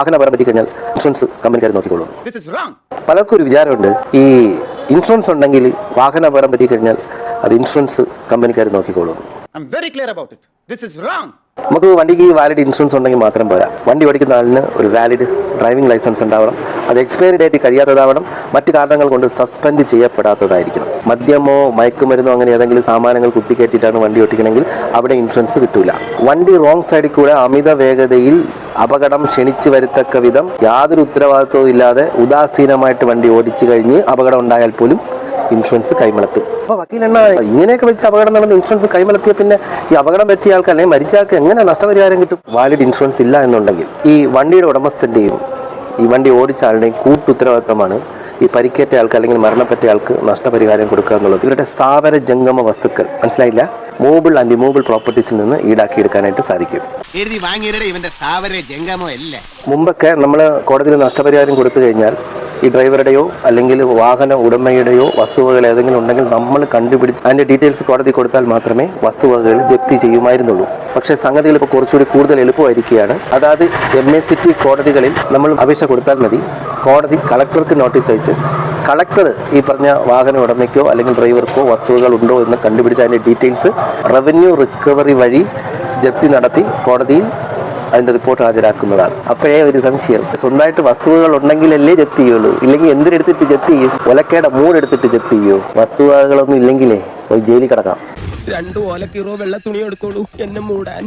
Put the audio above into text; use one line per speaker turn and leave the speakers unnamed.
വാഹന അപകടം പറ്റി കഴിഞ്ഞാൽ ഇൻഷുറൻസ് കമ്പനിക്കാർ നോക്കിക്കൊള്ളും. പലർക്കും ഒരു വിചാരമുണ്ട്, ഈ ഇൻഷുറൻസ് ഉണ്ടെങ്കിൽ വാഹന അപകടം പറ്റി കഴിഞ്ഞാൽ അത് ഇൻഷുറൻസ് കമ്പനിക്കാർ നോക്കിക്കൊള്ളും. നമുക്ക് വണ്ടിക്ക് വാലിഡ് ഇൻഷുറൻസ് ഉണ്ടെങ്കിൽ മാത്രം പോരാ. വണ്ടി ഓടിക്കുന്ന ആളിന് ഒരു വാലിഡ് ഡ്രൈവിംഗ് ലൈസൻസ് ഉണ്ടാവണം. അത് എക്സ്പയറി ഡേറ്റ് കഴിയാത്തതാവണം. മറ്റു കാരണങ്ങൾ കൊണ്ട് സസ്പെൻഡ് ചെയ്യപ്പെടാത്തതായിരിക്കണം. മദ്യമോ മയക്കുമരുന്നോ അങ്ങനെ ഏതെങ്കിലും സാമാനങ്ങൾ കുത്തിക്കയറ്റിയിട്ടാണ് വണ്ടി ഓടിക്കണമെങ്കിൽ അവിടെ ഇൻഷുറൻസ് കിട്ടൂല. വണ്ടി റോങ് സൈഡിൽ കൂടെ അമിത വേഗതയിൽ അപകടം ക്ഷണിച്ചു വരത്തക്ക വിധം യാതൊരു ഉത്തരവാദിത്വവും ഇല്ലാതെ ഉദാസീനമായിട്ട് വണ്ടി ഓടിച്ചു കഴിഞ്ഞ് അപകടം ഉണ്ടായാൽ പോലും ഇൻഷുറൻസ് കൈമലത്തും. അപ്പോൾ വക്കീലെണ്ണ ഇങ്ങനെയൊക്കെ വെച്ച് അപകടം നടന്ന് ഇൻഷുറൻസ് കൈമലത്തിയ പിന്നെ ഈ അപകടം പറ്റിയ ആൾക്ക് അല്ലെങ്കിൽ മരിച്ച ആൾക്ക് എങ്ങനെ നഷ്ടപരിഹാരം കിട്ടും? വാലിഡ് ഇൻഷുറൻസ് ഇല്ല എന്നുണ്ടെങ്കിൽ ഈ വണ്ടിയുടെ ഉടമസ്ഥൻ്റെയും ഈ വണ്ടി ഓടിച്ച ആളുടെയും കൂട്ടുത്തരവാദിത്തമാണ് ഈ പരിക്കേറ്റ ആൾക്ക് അല്ലെങ്കിൽ മരണപ്പെട്ട ആൾക്ക് നഷ്ടപരിഹാരം കൊടുക്കുക എന്നുള്ളത്. ഇവരുടെ സ്ഥാവര ജംഗമ വസ്തുക്കൾ, മനസ്സിലായില്ല, മൂവബിൾ ആൻഡ് ഇമൂവബിൾ പ്രോപ്പർട്ടീസിൽ നിന്ന് ഈടാക്കിയെടുക്കാനായിട്ട് സാധിക്കും. മുമ്പൊക്കെ നമ്മൾ കോടതിയിൽ നഷ്ടപരിഹാരം കൊടുത്തു കഴിഞ്ഞാൽ ഈ ഡ്രൈവറുടെയോ അല്ലെങ്കിൽ വാഹന ഉടമയുടെയോ വസ്തുവകകൾ ഏതെങ്കിലും ഉണ്ടെങ്കിൽ നമ്മൾ കണ്ടുപിടിച്ച് അതിൻ്റെ ഡീറ്റെയിൽസ് കോടതി കൊടുത്താൽ മാത്രമേ വസ്തുവകകൾ ജപ്തി ചെയ്യുമായിരുന്നുള്ളൂ. പക്ഷേ സംഗതികൾ ഇപ്പോൾ കുറച്ചുകൂടി കൂടുതൽ എളുപ്പമായിരിക്കുകയാണ്. അതായത് MACT കോടതികളിൽ നമ്മൾ അപേക്ഷ കൊടുത്താൽ മതി. കോടതി കളക്ടർക്ക് നോട്ടീസ് അയച്ച് കളക്ടർ ഈ പറഞ്ഞ വാഹന ഉടമയ്ക്കോ അല്ലെങ്കിൽ ഡ്രൈവർക്കോ വസ്തുവകൾ ഉണ്ടോ എന്ന് കണ്ടുപിടിച്ച് അതിൻ്റെ ഡീറ്റെയിൽസ് റവന്യൂ റിക്കവറി വഴി ജപ്തി നടത്തി കോടതിയിൽ അതിന്റെ റിപ്പോർട്ട് ഹാജരാക്കുന്നതാണ്. അപ്പോഴേ ഒരു സംശയം, സ്വന്തമായിട്ട് വസ്തുവകൾ ഉണ്ടെങ്കിലല്ലേ ജപ്തി ചെയ്യുള്ളൂ, ഇല്ലെങ്കിൽ എന്തിനെടുത്തിട്ട് ജപ്തി ചെയ്യും? ഒലക്കയുടെ മൂടെടുത്തിട്ട് ജപ്തി ചെയ്യോ? വസ്തുവകളൊന്നും ഇല്ലെങ്കിലേ പോയി ജയിലിൽ കിടക്കാം.
2 ഓലക്കീറോ വെള്ള തുണി എടുത്തോളൂ എന്നെ മൂടാൻ.